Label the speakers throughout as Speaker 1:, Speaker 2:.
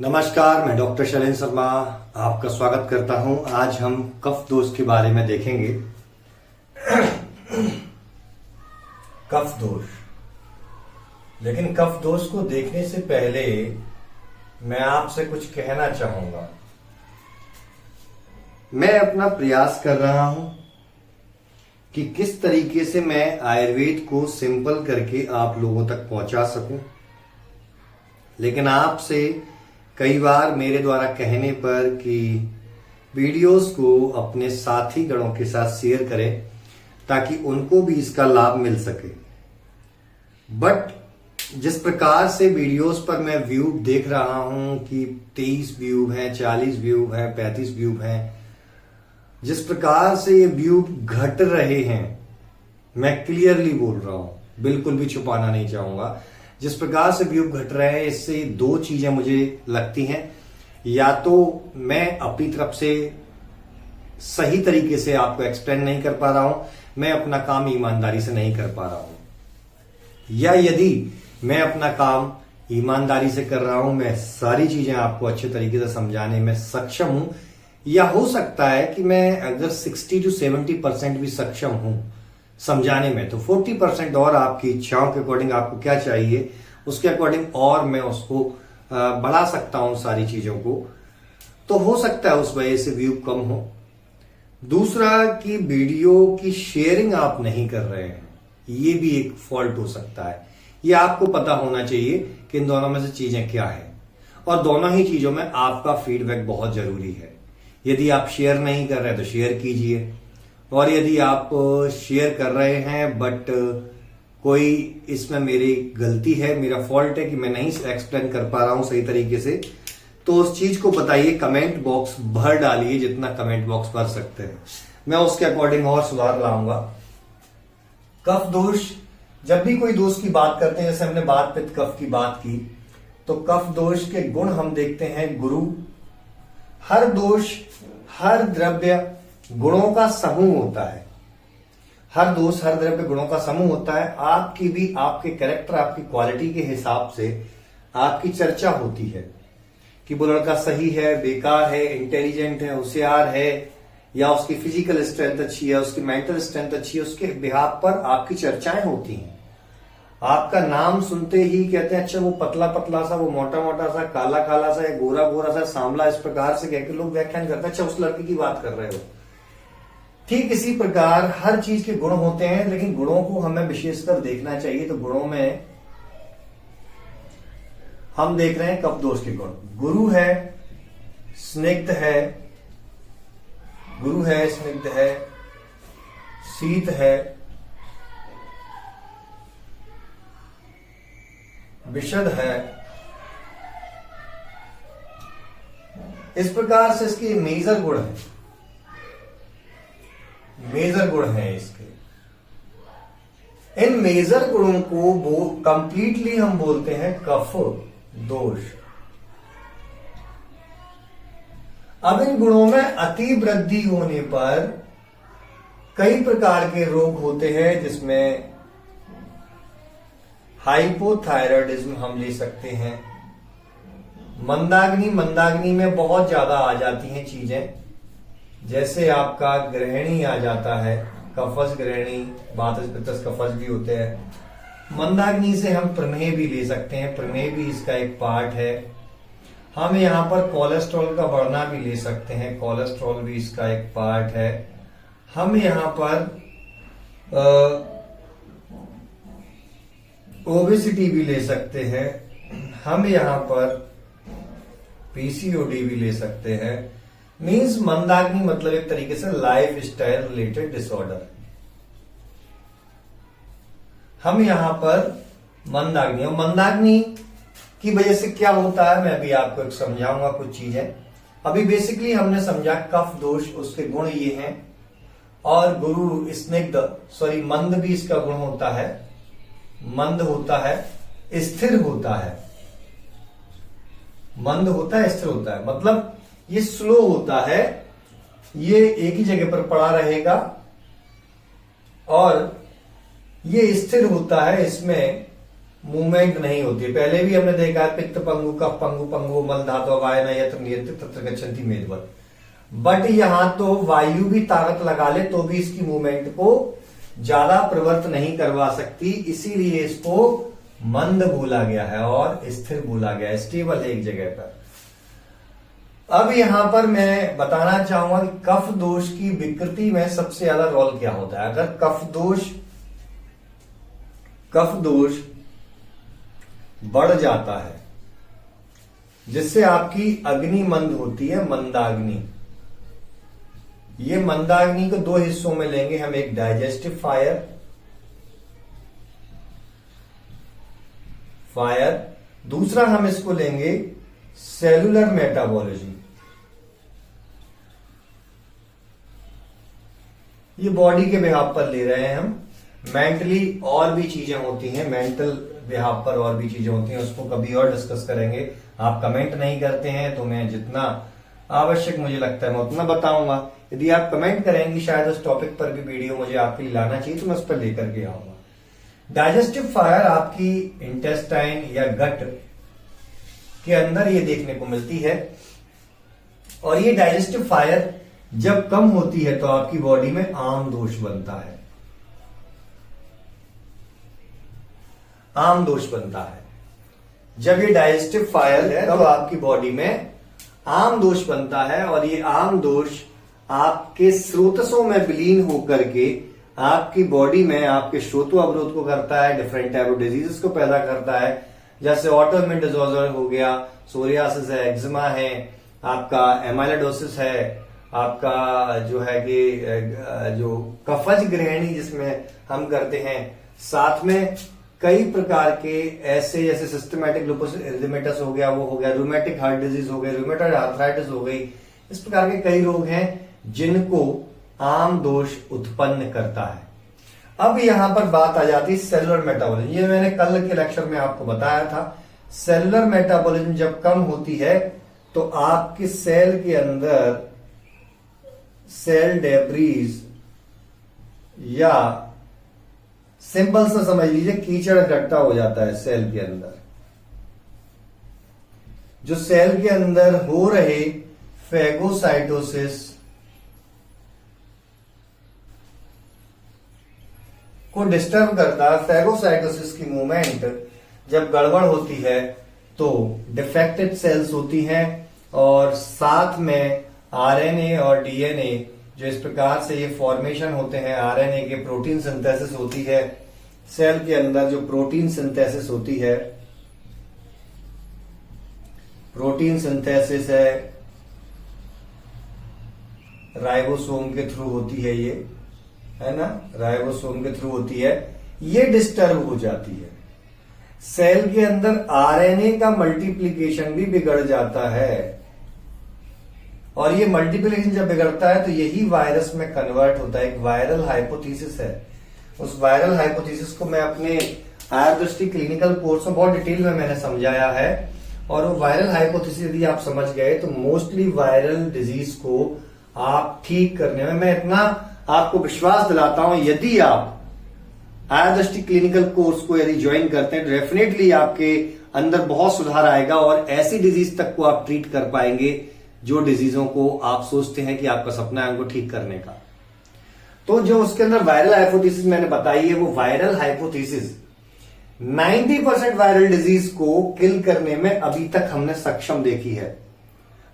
Speaker 1: नमस्कार, मैं डॉक्टर शैलेंद्र शर्मा आपका स्वागत करता हूं। आज हम कफ दोष के बारे में देखेंगे। कफ दोष, लेकिन कफ दोष को देखने से पहले मैं आपसे कुछ कहना चाहूंगा। मैं अपना प्रयास कर रहा हूं कि किस तरीके से मैं आयुर्वेद को सिंपल करके आप लोगों तक पहुंचा सकूं, लेकिन आपसे कई बार मेरे द्वारा कहने पर कि वीडियोस को अपने साथी गणों के साथ शेयर करें ताकि उनको भी इसका लाभ मिल सके। बट जिस प्रकार से वीडियोस पर मैं व्यू देख रहा हूं कि 23 व्यू हैं, 40 व्यू हैं, 35 व्यू हैं, जिस प्रकार से ये व्यू घट रहे हैं, मैं क्लियरली बोल रहा हूं, बिल्कुल भी छुपाना नहीं चाहूंगा। जिस प्रकार से व्यू घट रहे हैं, इससे दो चीजें मुझे लगती हैं। या तो मैं अपनी तरफ से सही तरीके से आपको एक्सप्लेन नहीं कर पा रहा हूं, मैं अपना काम ईमानदारी से नहीं कर पा रहा हूं, या यदि मैं अपना काम ईमानदारी से कर रहा हूं, मैं सारी चीजें आपको अच्छे तरीके से समझाने में सक्षम हूं, या हो सकता है कि मैं अगर 60 to 70% भी सक्षम हूं समझाने में, तो 40% और आपकी इच्छाओं के अकॉर्डिंग आपको क्या चाहिए उसके अकॉर्डिंग और मैं उसको बढ़ा सकता हूं सारी चीजों को, तो हो सकता है उस वजह से व्यू कम हो। दूसरा कि वीडियो की शेयरिंग आप नहीं कर रहे हैं, ये भी एक फॉल्ट हो सकता है। ये आपको पता होना चाहिए कि इन दोनों में से चीजें क्या है, और दोनों ही चीजों में आपका फीडबैक बहुत जरूरी है। यदि आप शेयर नहीं कर रहे तो शेयर कीजिए, और यदि आप शेयर कर रहे हैं बट कोई इसमें मेरी गलती है, मेरा फॉल्ट है कि मैं नहीं एक्सप्लेन कर पा रहा हूं सही तरीके से, तो उस चीज को बताइए, कमेंट बॉक्स भर डालिए जितना कमेंट बॉक्स भर सकते हैं, मैं उसके अकॉर्डिंग और सुधार लाऊंगा। कफ दोष, जब भी कोई दोष की बात करते हैं, जैसे हमने बात पित्त कफ की बात की, तो कफ दोष के गुण हम देखते हैं गुरु। हर दोष, हर द्रव्य गुणों का समूह होता है। हर दोष, हर द्रव्य गुणों का समूह होता है। आपकी भी आपके कैरेक्टर, आपकी क्वालिटी के हिसाब से आपकी चर्चा होती है कि वो लड़का सही है, बेकार है, इंटेलिजेंट है, होशियार है, या उसकी फिजिकल स्ट्रेंथ अच्छी है, उसकी मेंटल स्ट्रेंथ अच्छी है, उसके बिहाफ पर आपकी चर्चाएं होती हैं। आपका नाम सुनते ही कहते हैं अच्छा वो पतला पतला सा, वो मोटा मोटा सा, काला काला सा, या गोरा गोरा सा, सांवला, इस प्रकार से कहकर लोग व्याख्यान करते हैं अच्छा उस लड़के की बात कर रहे हो। ठीक इसी प्रकार हर चीज के गुण होते हैं, लेकिन गुणों को हमें विशेषकर देखना चाहिए। तो गुणों में हम देख रहे हैं कफ दोष के गुण। गुरु है, स्निग्ध है, गुरु है, स्निग्ध है, शीत है, विशद है। इस प्रकार से इसके मेजर गुण है, मेजर गुण है इसके। इन मेजर गुणों को कंप्लीटली हम बोलते हैं कफ दोष। अब इन गुणों में अति वृद्धि होने पर कई प्रकार के रोग होते हैं, जिसमें हाइपोथायराइडिज्म हम ले सकते हैं। मंदाग्नि, मंदाग्नि में बहुत ज्यादा आ जाती हैं चीजें, जैसे आपका ग्रहणी आ जाता है, कफस ग्रहणी, वातज पित्तस कफस भी होते हैं। मंदाग्नि से हम प्रमेह भी ले सकते हैं, प्रमेह भी इसका एक पार्ट है। हम यहां पर कोलेस्ट्रॉल का बढ़ना भी ले सकते हैं, कोलेस्ट्रॉल भी इसका एक पार्ट है। हम यहां पर ओबेसिटी भी ले सकते हैं, हम यहां पर पीसीओडी भी ले सकते हैं। मींस मंदाग्नि मतलब एक तरीके से लाइफ स्टाइल रिलेटेड डिसऑर्डर। हम यहां पर मंदाग्नि, और मंदाग्नि की वजह से क्या होता है मैं अभी आपको समझाऊंगा कुछ चीजें। अभी बेसिकली हमने समझा कफ दोष, उसके गुण ये हैं, और गुरु स्निग्ध, सॉरी मंद भी इसका गुण होता है, मंद होता है, स्थिर होता है। मंद होता है, स्थिर होता है, मतलब ये स्लो होता है, ये एक ही जगह पर पड़ा रहेगा, और ये स्थिर होता है, इसमें मूवमेंट नहीं होती है। पहले भी हमने देखा है पित्त पंगु, कफ पंगु, पंगु मल धातु वायन यत्र नियत तत्र गच्छन्ति मेदवत। बट यहां तो वायु भी ताकत लगा ले तो भी इसकी मूवमेंट को ज्यादा प्रवृत्त नहीं करवा सकती, इसीलिए इसको मंद बोला गया है और स्थिर बोला गया है, स्टेबल है एक जगह पर। अब यहां पर मैं बताना चाहूंगा कि कफ दोष की विकृति में सबसे ज्यादा रोल क्या होता है। अगर कफ दोष बढ़ जाता है जिससे आपकी अग्नि मंद होती है, मंदाग्नि। ये मंदाग्नि को दो हिस्सों में लेंगे हम, एक डाइजेस्टिव फायर, दूसरा हम इसको लेंगे सेलुलर मेटाबॉलिज्म। ये बॉडी के बिहाव पर ले रहे हैं हम। मेंटली और भी चीजें होती हैं, मेंटल बिहाव पर और भी चीजें होती हैं, उसको कभी और डिस्कस करेंगे। आप कमेंट नहीं करते हैं तो मैं जितना आवश्यक मुझे लगता है मैं उतना बताऊंगा। यदि आप कमेंट करेंगे शायद उस टॉपिक पर भी वीडियो मुझे आपके लिए लाना चाहिए तो मैं उस पर लेकर के आऊंगा। डाइजेस्टिव फायर आपकी इंटेस्टाइन या गट के अंदर ये देखने को मिलती है, और ये डाइजेस्टिव फायर जब कम होती है तो आपकी बॉडी में आम दोष बनता है। आम दोष बनता है जब ये डाइजेस्टिव फायर है तो आपकी बॉडी में आम दोष बनता है, और ये आम दोष आपके स्रोतसों में विलीन होकर के आपकी बॉडी में आपके श्रोतो अवरोध को करता है, डिफरेंट टाइप ऑफ डिजीजेस को पैदा करता है, जैसे ऑटोइम्यून डिसऑर्डर हो गया, सोरियासिस है, एक्जिमा है, आपका एमाइलोइडोसिस है, आपका जो है कि जो कफज ग्रहणी जिसमें हम करते हैं, साथ में कई प्रकार के ऐसे जैसे सिस्टमैटिक लुपस एरिथेमेटस हो गया, वो हो गया रूमेटिक हार्ट डिजीज हो गई, रूमेटॉइड आर्थराइटिस हो गई, इस प्रकार के कई रोग हैं जिनको आम दोष उत्पन्न करता है। अब यहां पर बात आ जाती है सेलुलर मेटाबॉलिज्म। ये मैंने कल के लेक्चर में आपको बताया था। सेलुलर मेटाबॉलिज्म जब कम होती है तो आपके सेल के अंदर सेल डेब्रीज या सिंपल सा समझ लीजिए कीचड़ इकट्ठा हो जाता है सेल के अंदर। जो सेल के अंदर हो रहे फेगोसाइटोसिस को डिस्टर्ब करता है। फेगोसाइटोसिस की मूवमेंट जब गड़बड़ होती है तो डिफेक्टेड सेल्स होती हैं, और साथ में आरएनए और डीएनए जो इस प्रकार से ये फॉर्मेशन होते हैं, आरएनए के प्रोटीन सिंथेसिस होती है सेल के अंदर। जो प्रोटीन सिंथेसिस होती है, प्रोटीन सिंथेसिस है राइबोसोम के थ्रू होती है, ये है ना, राइबोसोम के थ्रू होती है, ये डिस्टर्ब हो जाती है। सेल के अंदर आरएनए का मल्टीप्लिकेशन भी बिगड़ जाता है, और ये मल्टीप्लिकेशन जब बिगड़ता है तो यही वायरस में कन्वर्ट होता है। एक वायरल हाइपोथेसिस है, उस वायरल हाइपोथेसिस को मैं अपने आयुर्दृष्टि क्लिनिकल कोर्स में बहुत डिटेल में मैंने समझाया है। और वो वायरल हाइपोथेसिस यदि आप समझ गए तो मोस्टली वायरल डिजीज को आप ठीक करने में, मैं इतना आपको विश्वास दिलाता हूं, यदि आप आयुर्दृष्टि क्लिनिकल कोर्स को यदि ज्वाइन करते हैं तो डेफिनेटली आपके अंदर बहुत सुधार आएगा, और ऐसी डिजीज तक को आप ट्रीट कर पाएंगे जो डिजीजों को आप सोचते हैं कि आपका सपना है उनको ठीक करने का। तो जो उसके अंदर वायरल हाइपोथेसिस मैंने बताई है, वो वायरल हाइपोथेसिस 90% वायरल डिजीज को किल करने में अभी तक हमने सक्षम देखी है।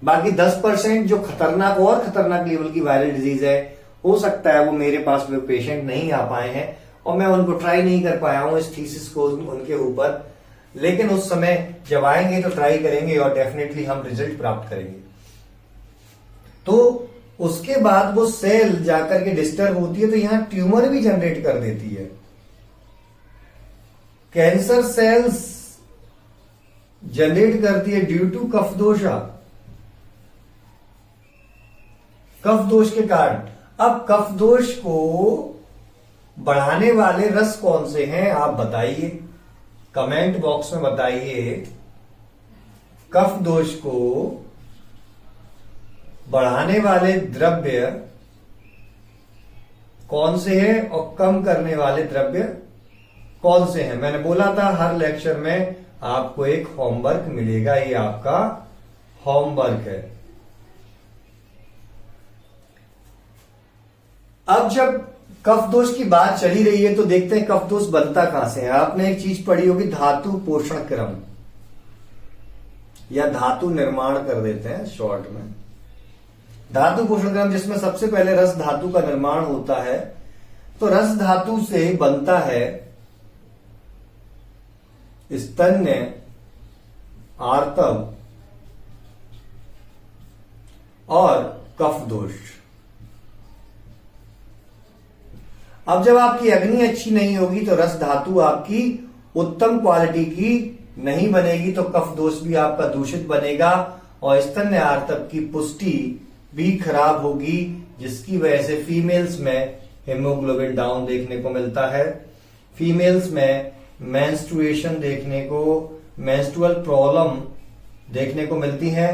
Speaker 1: बाकी 10% जो खतरनाक और खतरनाक लेवल की वायरल डिजीज है, हो सकता है वो मेरे पास में पेशेंट नहीं आ पाए हैं और मैं उनको ट्राई नहीं कर पाया हूं इस थीसिस को उनके ऊपर, लेकिन उस समय जब आएंगे तो ट्राई करेंगे और डेफिनेटली हम रिजल्ट प्राप्त करेंगे। तो उसके बाद वो सेल जाकर के डिस्टर्ब होती है तो यहां ट्यूमर भी जनरेट कर देती है। कैंसर सेल्स जनरेट करती है ड्यू टू कफदोषा, कफदोष के कारण। अब कफदोष को बढ़ाने वाले रस कौन से हैं आप बताइए, कमेंट बॉक्स में बताइए। कफदोष को बढ़ाने वाले द्रव्य कौन से हैं और कम करने वाले द्रव्य कौन से हैं। मैंने बोला था हर लेक्चर में आपको एक होमवर्क मिलेगा, ये आपका होमवर्क है। अब जब कफ दोष की बात चली रही है तो देखते हैं कफ दोष बनता कहां से है। आपने एक चीज पढ़ी होगी, धातु पोषण क्रम या धातु निर्माण कर देते हैं शॉर्ट में। धातु पोषण क्रम जिसमें सबसे पहले रस धातु का निर्माण होता है। तो रस धातु से बनता है स्तन्य, आर्तव और कफ दोष। अब जब आपकी अग्नि अच्छी नहीं होगी तो रस धातु आपकी उत्तम क्वालिटी की नहीं बनेगी, तो कफ दोष भी आपका दूषित बनेगा और स्तन्य आर्तव की पुष्टि भी खराब होगी, जिसकी वजह से फीमेल्स में हेमोग्लोबिन डाउन देखने को मिलता है। फीमेल्स में मेंस्ट्रुएशन देखने को, मेंस्ट्रुअल प्रॉब्लम देखने को मिलती है।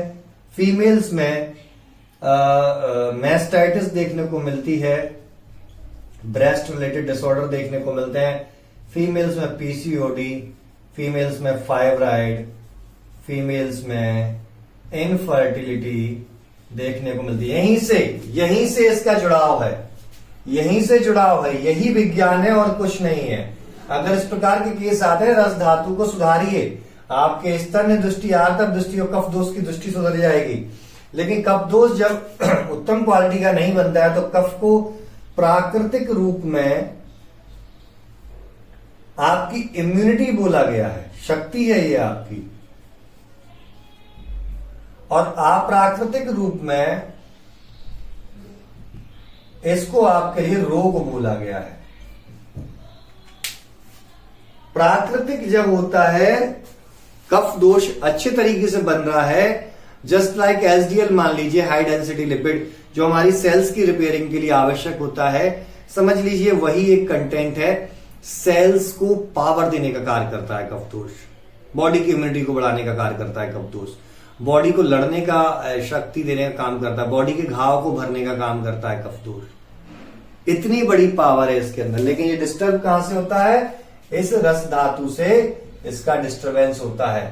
Speaker 1: फीमेल्स में मैस्टाइटिस देखने को मिलती है। ब्रेस्ट रिलेटेड डिसऑर्डर देखने को मिलते हैं। फीमेल्स में पीसीओडी, फीमेल्स में फाइब्राइड, फीमेल्स में इनफर्टिलिटी देखने को मिलती है। यहीं से इसका जुड़ाव है, यहीं से जुड़ाव है, यही विज्ञान है और कुछ नहीं है। अगर इस प्रकार के केस आते हैं, रस धातु को सुधारिए, आपके स्तन्य दृष्टि, आर्तव दृष्टि और कफ दोष की दृष्टि सुधर जाएगी। लेकिन कफ दोष जब उत्तम क्वालिटी का नहीं बनता है तो कफ को प्राकृतिक रूप में आपकी इम्यूनिटी बोला गया है, शक्ति है ये आपकी, और अप्राकृतिक रूप में इसको आपके लिए रोग बोला गया है। प्राकृतिक जब होता है, कफ दोष अच्छे तरीके से बन रहा है, जस्ट लाइक एसडीएल मान लीजिए, हाई डेंसिटी लिपिड, जो हमारी सेल्स की रिपेयरिंग के लिए आवश्यक होता है, समझ लीजिए वही एक कंटेंट है। सेल्स को पावर देने का कार्य करता है कफ दोष, बॉडी की इम्यूनिटी को बढ़ाने का कार्य करता है कफ दोष, बॉडी को लड़ने का शक्ति देने का काम करता है, बॉडी के घाव को भरने का काम करता है कफ दोष। इतनी बड़ी पावर है इसके अंदर। लेकिन ये डिस्टर्ब कहां से होता है? इस रस धातु से इसका डिस्टरबेंस होता है।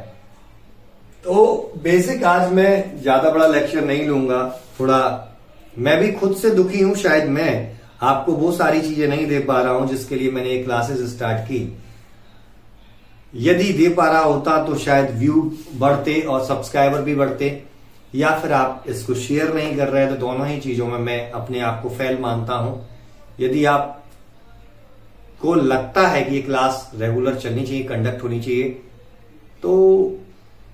Speaker 1: तो बेसिक आज मैं ज्यादा बड़ा लेक्चर नहीं लूंगा, थोड़ा मैं भी खुद से दुखी हूं, शायद मैं आपको वो सारी चीजें नहीं दे पा रहा हूं जिसके लिए मैंने ये क्लासेस स्टार्ट की। यदि दे पा रहा होता तो शायद व्यू बढ़ते और सब्सक्राइबर भी बढ़ते, या फिर आप इसको शेयर नहीं कर रहे हैं, तो दोनों ही चीजों में मैं अपने आप को फेल मानता हूं। यदि आप को लगता है कि ये क्लास रेगुलर चलनी चाहिए, कंडक्ट होनी चाहिए, तो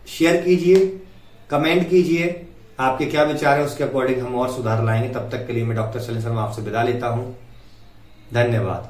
Speaker 1: शेयर कीजिए, कमेंट कीजिए, आपके क्या विचार है, उसके अकॉर्डिंग हम और सुधार लाएंगे। तब तक के लिए मैं डॉक्टर सलीम शर्मा आपसे विदा लेता हूं। धन्यवाद।